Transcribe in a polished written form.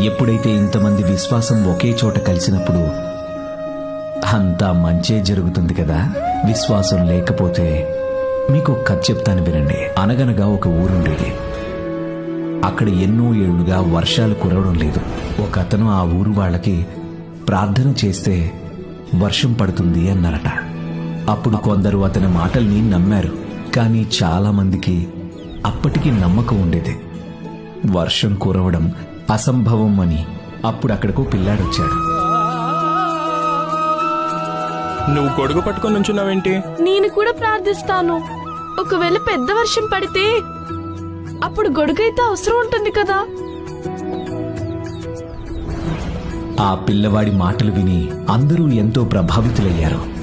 ఎప్పుడైతే ఇంతమంది విశ్వాసం ఒకే చోట కలిసినప్పుడు అంతా మంచే జరుగుతుంది కదా. విశ్వాసం లేకపోతే మీకు కథ చెప్తాను వినండి. అనగనగా ఒక ఊరుండేది. అక్కడ ఎన్నో ఏళ్లుగా వర్షాలు కురవడం లేదు. ఒక అతను ఆ ఊరు వాళ్ళకి ప్రార్థన చేస్తే వర్షం పడుతుంది అన్నారట. అప్పుడు కొందరు అతని మాటల్ని నమ్మారు. కానీ చాలా మందికి అప్పటికి నమ్మకం ఉండేది. వర్షం కురవడం అసంభవం అని. అప్పుడు అక్కడకు పిల్లాడొచ్చాడు. నువ్వు గొడుగు పట్టుకొని నుంచున్నావేంటి? నేను కూడా ప్రార్థిస్తాను. ఒకవేళ పెద్ద వర్షం పడితే అప్పుడు గొడుగైతే అవసరం ఉంటుంది కదా. ఆ పిల్లవాడి మాటలు విని అందరూ ఎంతో ప్రభావితులయ్యారు.